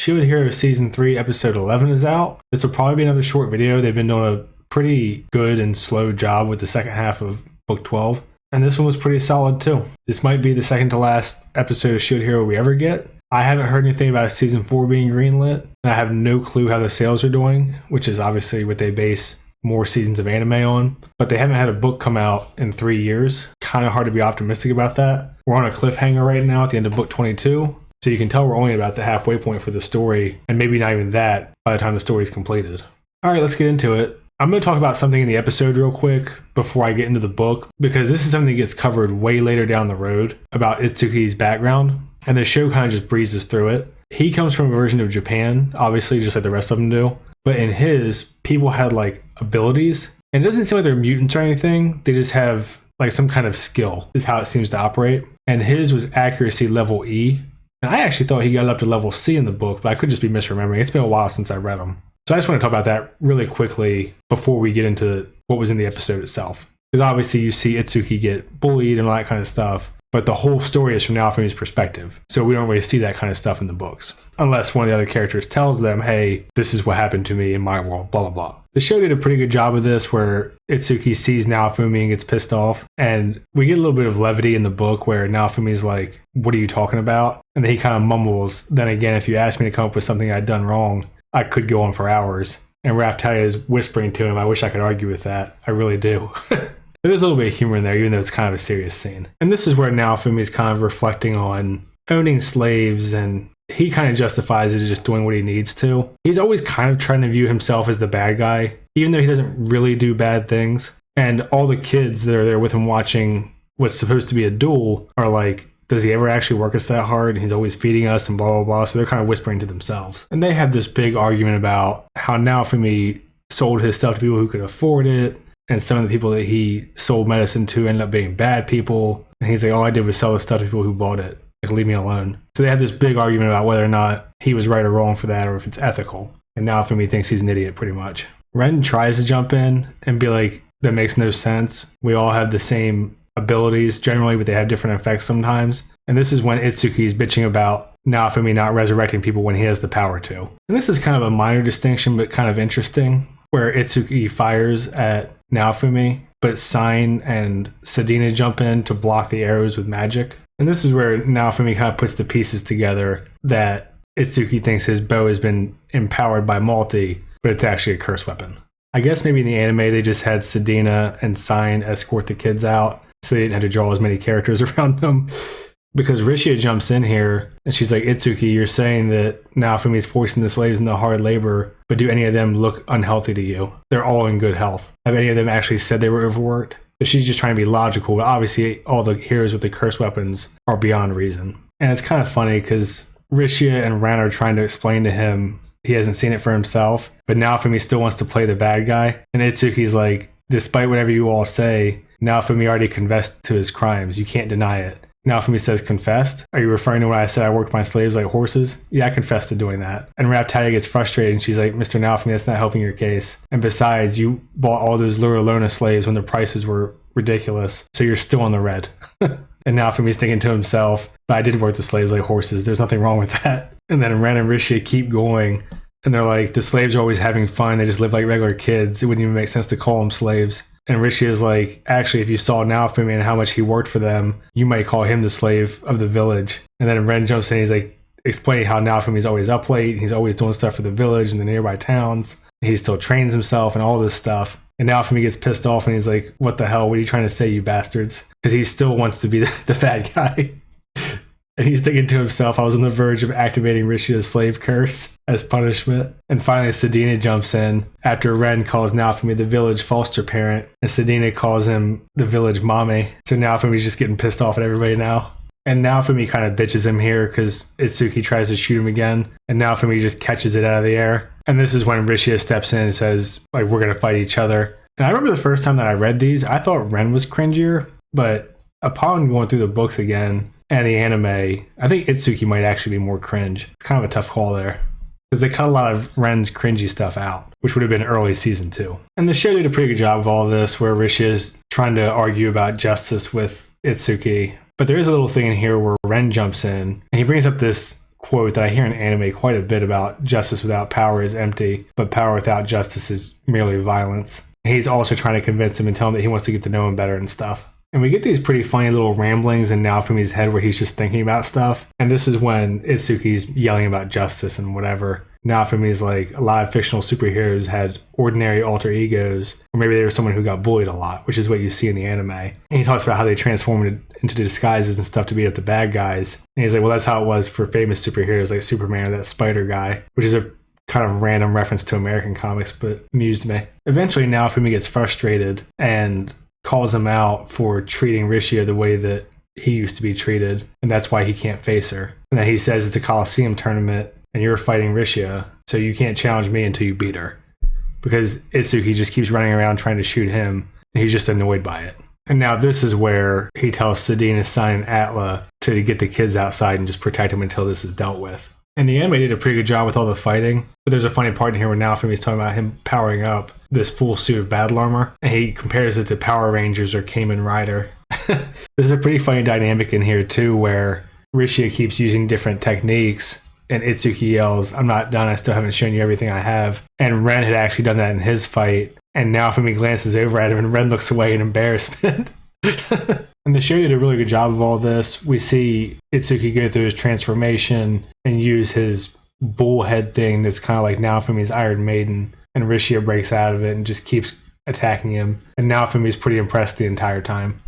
Shield Hero Season 3 Episode 11 is out. This will probably be another short video. They've been doing a pretty good and slow job with the second half of Book 12. And this one was pretty solid too. This might be the second to last episode of Shield Hero we ever get. I haven't heard anything about Season 4 being greenlit. And I have no clue how the sales are doing, which is obviously what they base more seasons of anime on. But they haven't had a book come out in 3 years. Kind of hard to be optimistic about that. We're on a cliffhanger right now at the end of Book 22. So you can tell we're only about the halfway point for the story, and maybe not even that by the time the story is completed. All right, let's get into it. I'm going to talk about something in the episode real quick before I get into the book, because this is something that gets covered way later down the road about Itsuki's background, and the show kind of just breezes through it. He comes from a version of Japan, obviously, just like the rest of them do, but in his, people had like abilities, and it doesn't seem like they're mutants or anything. They just have like some kind of skill is how it seems to operate, and his was accuracy level E. And I actually thought he got up to level C in the book, but I could just be misremembering. It's been a while since I read them. So I just want to talk about that really quickly before we get into what was in the episode itself. Because obviously you see Itsuki get bullied and all that kind of stuff, but the whole story is from Naofumi's perspective. So we don't really see that kind of stuff in the books. Unless one of the other characters tells them, hey, this is what happened to me in my world, blah, blah, blah. The show did a pretty good job of this where Itsuki sees Naofumi and gets pissed off. And we get a little bit of levity in the book where Naofumi's like, what are you talking about? And then he kind of mumbles, then again, if you asked me to come up with something I'd done wrong, I could go on for hours. And Raphtalia is whispering to him, I wish I could argue with that. I really do. There's a little bit of humor in there, even though it's kind of a serious scene. And this is where Naofumi's kind of reflecting on owning slaves, and he kind of justifies it as just doing what he needs to. He's always kind of trying to view himself as the bad guy, even though he doesn't really do bad things. And all the kids that are there with him watching what's supposed to be a duel are like, does he ever actually work us that hard? He's always feeding us and blah, blah, blah. So they're kind of whispering to themselves. And they have this big argument about how Naofumi sold his stuff to people who could afford it. And some of the people that he sold medicine to ended up being bad people. And he's like, all I did was sell the stuff to people who bought it. Like, leave me alone. So they have this big argument about whether or not he was right or wrong for that, or if it's ethical. And Naofumi thinks he's an idiot, pretty much. Ren tries to jump in and be like, that makes no sense. We all have the same abilities generally, but they have different effects sometimes. And this is when Itsuki's bitching about Naofumi not resurrecting people when he has the power to. And this is kind of a minor distinction, but kind of interesting, where Itsuki fires at Naofumi, but Sign and Sedina jump in to block the arrows with magic. And this is where Naofumi kind of puts the pieces together that Itsuki thinks his bow has been empowered by Malti, but it's actually a curse weapon. I guess maybe in the anime they just had Sedina and Sign escort the kids out, so they didn't have to draw as many characters around them. Because Rishia jumps in here and she's like, Itsuki, you're saying that Naofumi's forcing the slaves into hard labor, but do any of them look unhealthy to you? They're all in good health. Have any of them actually said they were overworked? So she's just trying to be logical, but obviously all the heroes with the curse weapons are beyond reason. And it's kind of funny because Rishia and Ran are trying to explain to him he hasn't seen it for himself, but Naofumi still wants to play the bad guy. And Itsuki's like, despite whatever you all say, Naofumi already confessed to his crimes. You can't deny it. Naofumi says, confessed? Are you referring to when I said I work my slaves like horses? Yeah, I confessed to doing that. And Raphtalia gets frustrated and she's like, Mr. Naofumi, that's not helping your case. And besides, you bought all those Luralona slaves when the prices were ridiculous, so you're still on the red. And Naofumi's thinking to himself, but I did work the slaves like horses. There's nothing wrong with that. And then Ren and Rishia keep going. And they're like, the slaves are always having fun. They just live like regular kids. It wouldn't even make sense to call them slaves. And Rishia is like, actually, if you saw Naofumi and how much he worked for them, you might call him the slave of the village. And then Ren jumps in, he's like, explaining how Naofumi's always up late. He's always doing stuff for the village and the nearby towns. And he still trains himself and all this stuff. And Naofumi gets pissed off and he's like, what the hell? What are you trying to say, you bastards? Because he still wants to be the bad guy. And he's thinking to himself, I was on the verge of activating Rishia's slave curse as punishment. And finally, Sedina jumps in after Ren calls Naofumi the village foster parent, and Sedina calls him the village mommy. So Naofumi's just getting pissed off at everybody now. And Naofumi kind of bitches him here because Itsuki tries to shoot him again, and Naofumi just catches it out of the air. And this is when Rishia steps in and says, like, we're going to fight each other. And I remember the first time that I read these, I thought Ren was cringier, but upon going through the books again, and the anime, I think Itsuki might actually be more cringe. It's kind of a tough call there, because they cut a lot of Ren's cringy stuff out, which would have been early season 2. And the show did a pretty good job of all of this, where Rishia is trying to argue about justice with Itsuki. But there is a little thing in here where Ren jumps in, and he brings up this quote that I hear in anime quite a bit about: justice without power is empty, but power without justice is merely violence. He's also trying to convince him and tell him that he wants to get to know him better and stuff. And we get these pretty funny little ramblings in Naofumi's head where he's just thinking about stuff. And this is when Itsuki's yelling about justice and whatever. Naofumi's like, a lot of fictional superheroes had ordinary alter egos, or maybe they were someone who got bullied a lot, which is what you see in the anime. And he talks about how they transformed into disguises and stuff to beat up the bad guys. And he's like, well, that's how it was for famous superheroes like Superman or that Spider guy, which is a kind of random reference to American comics, but amused me. Eventually, Naofumi gets frustrated and calls him out for treating Rishia the way that he used to be treated, and that's why he can't face her. And then he says it's a Coliseum tournament, and you're fighting Rishia, so you can't challenge me until you beat her. Because Itsuki just keeps running around trying to shoot him, and he's just annoyed by it. And now this is where he tells Sadine, Asane, and Atla to get the kids outside and just protect him until this is dealt with. And the anime did a pretty good job with all the fighting, but there's a funny part in here where Naofumi's talking about him powering up this full suit of battle armor, and he compares it to Power Rangers or Kamen Rider. There's a pretty funny dynamic in here too, where Rishia keeps using different techniques, and Itsuki yells, "I'm not done, I still haven't shown you everything I have." And Ren had actually done that in his fight, and Naofumi glances over at him, and Ren looks away in embarrassment. And the show did a really good job of all this. We see Itsuki go through his transformation and use his bullhead thing that's kind of like Naofumi's Iron Maiden, and Rishia breaks out of it and just keeps attacking him. And Naofumi's pretty impressed the entire time,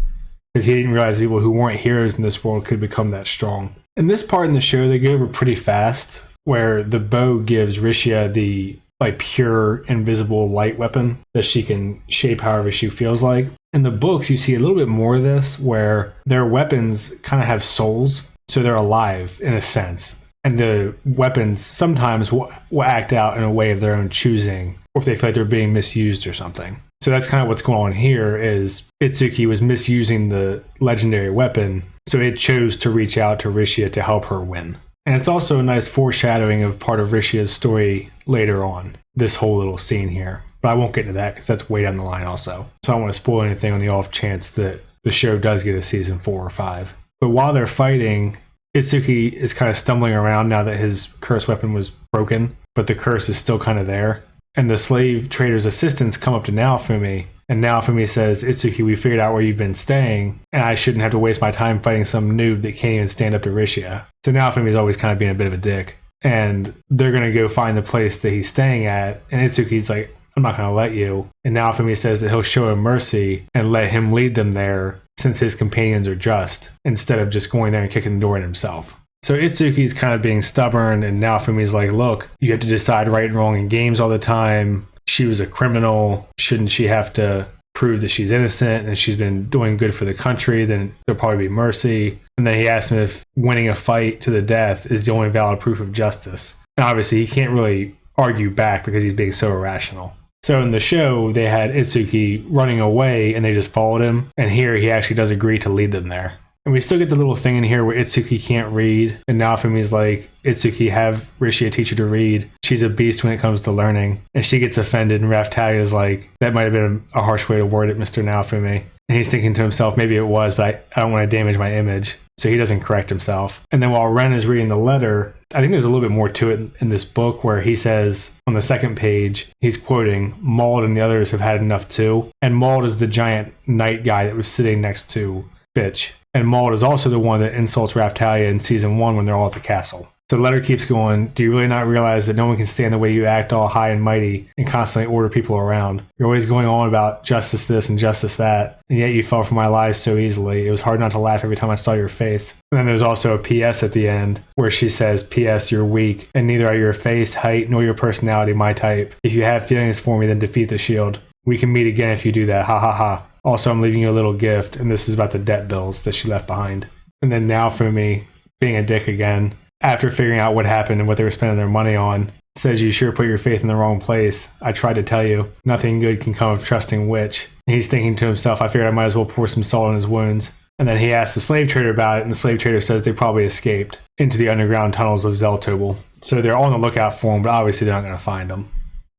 because he didn't realize people who weren't heroes in this world could become that strong. In this part in the show, they go over pretty fast, where the bow gives Rishia the like pure invisible light weapon that she can shape however she feels like. In the books, you see a little bit more of this, where their weapons kind of have souls, so they're alive in a sense. And the weapons sometimes will act out in a way of their own choosing, or if they feel like they're being misused or something. So that's kind of what's going on here, is Itsuki was misusing the legendary weapon, so it chose to reach out to Rishia to help her win. And it's also a nice foreshadowing of part of Rishia's story later on, this whole little scene here. But I won't get into that because that's way down the line also. So I don't want to spoil anything on the off chance that the show does get a season 4 or 5. But while they're fighting, Itsuki is kind of stumbling around now that his curse weapon was broken, but the curse is still kind of there. And the slave trader's assistants come up to Naofumi, and Naofumi says, "Itsuki, we figured out where you've been staying, and I shouldn't have to waste my time fighting some noob that can't even stand up to Rishia." So Naofumi's always kind of being a bit of a dick. And they're going to go find the place that he's staying at, and Itsuki's like, "I'm not going to let you." And Naofumi says that he'll show him mercy and let him lead them there, since his companions are just, instead of just going there and kicking the door in himself. So Itsuki's kind of being stubborn, and Naofumi's like, "Look, you have to decide right and wrong in games all the time. She was a criminal. Shouldn't she have to prove that she's innocent and she's been doing good for the country? Then there'll probably be mercy." And then he asks him if winning a fight to the death is the only valid proof of justice. And obviously he can't really argue back because he's being so irrational. So in the show, they had Itsuki running away and they just followed him. And here he actually does agree to lead them there. And we still get the little thing in here where Itsuki can't read. And Naofumi's like, "Itsuki, have Rishia teach her to read. She's a beast when it comes to learning." And she gets offended, and Raftalia's like, "That might have been a harsh way to word it, Mr. Naofumi." And he's thinking to himself, maybe it was, but I don't want to damage my image. So he doesn't correct himself. And then while Ren is reading the letter, I think there's a little bit more to it in this book, where he says on the second page, he's quoting, "Mauld and the others have had enough too." And Mauld is the giant knight guy that was sitting next to Bitch. And Mauld is also the one that insults Raftalia in season 1 when they're all at the castle. So the letter keeps going, "Do you really not realize that no one can stand the way you act, all high and mighty, and constantly order people around? You're always going on about justice this and justice that, and yet you fell for my lies so easily. It was hard not to laugh every time I saw your face." And then there's also a PS at the end, where she says, "PS, you're weak, and neither are your face, height, nor your personality my type. If you have feelings for me, then defeat the shield. We can meet again if you do that, ha ha ha. Also, I'm leaving you a little gift," and this is about the debt bills that she left behind. And then Naofumi, being a dick again, after figuring out what happened and what they were spending their money on, says, "You sure put your faith in the wrong place. I tried to tell you. Nothing good can come of trusting Witch." And he's thinking to himself, "I figured I might as well pour some salt on his wounds." And then he asks the slave trader about it, and the slave trader says they probably escaped into the underground tunnels of Zeltobel. So they're on the lookout for him, but obviously they're not going to find him.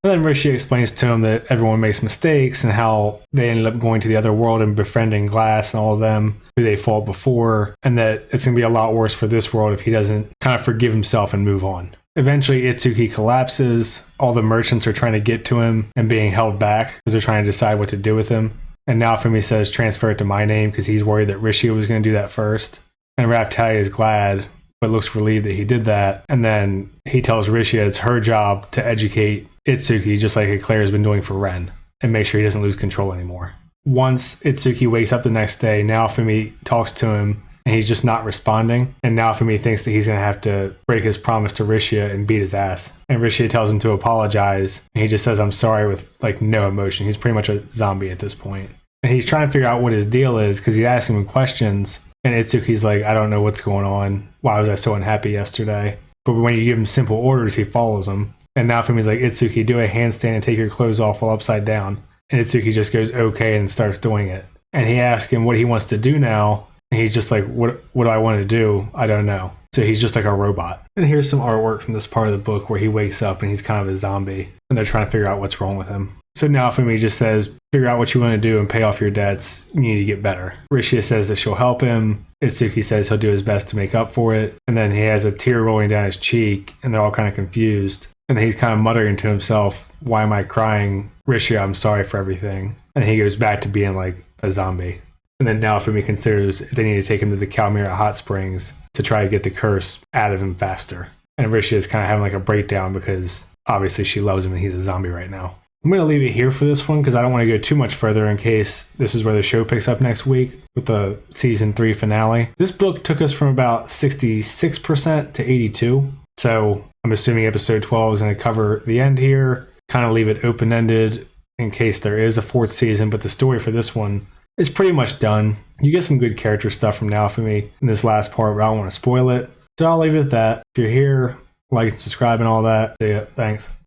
And then Rishi explains to him that everyone makes mistakes and how they ended up going to the other world and befriending Glass and all of them who they fought before, and that it's going to be a lot worse for this world if he doesn't kind of forgive himself and move on. Eventually, Itsuki collapses. All the merchants are trying to get to him and being held back because they're trying to decide what to do with him. And Naofumi says transfer it to my name because he's worried that Rishi was going to do that first. And Raftalia is glad, but looks relieved that he did that. And then he tells Rishi it's her job to educate Itsuki just like Eclair has been doing for Ren and make sure he doesn't lose control anymore. Once Itsuki wakes up the next day, Naofumi talks to him and he's just not responding. And Naofumi thinks that he's going to have to break his promise to Rishia and beat his ass. And Rishia tells him to apologize. And he just says, I'm sorry, with like no emotion. He's pretty much a zombie at this point. And he's trying to figure out what his deal is because he's asking him questions. And Itsuki's like, I don't know what's going on. Why was I so unhappy yesterday? But when you give him simple orders, he follows them. And Naofumi's like, Itsuki, do a handstand and take your clothes off while upside down. And Itsuki just goes, okay, and starts doing it. And he asks him what he wants to do now. And he's just like, what do I want to do? I don't know. So he's just like a robot. And here's some artwork from this part of the book where he wakes up and he's kind of a zombie. And they're trying to figure out what's wrong with him. So Naofumi just says, figure out what you want to do and pay off your debts. You need to get better. Rishia says that she'll help him. Itsuki says he'll do his best to make up for it. And then he has a tear rolling down his cheek and they're all kind of confused. And then he's kind of muttering to himself, why am I crying? Rishia, I'm sorry for everything. And he goes back to being like a zombie. And then Naofumi considers if they need to take him to the Kalmyra Hot Springs to try to get the curse out of him faster. And Rishia is kind of having like a breakdown because obviously she loves him and he's a zombie right now. I'm going to leave it here for this one because I don't want to go too much further in case this is where the show picks up next week with the season 3 finale. This book took us from about 66% to 82%. So I'm assuming episode 12 is going to cover the end here, kind of leave it open-ended in case there is a 4th season. But the story for this one is pretty much done. You get some good character stuff from Naofumi in this last part, but I don't want to spoil it. So I'll leave it at that. If you're here, like and subscribe and all that. See ya. Thanks.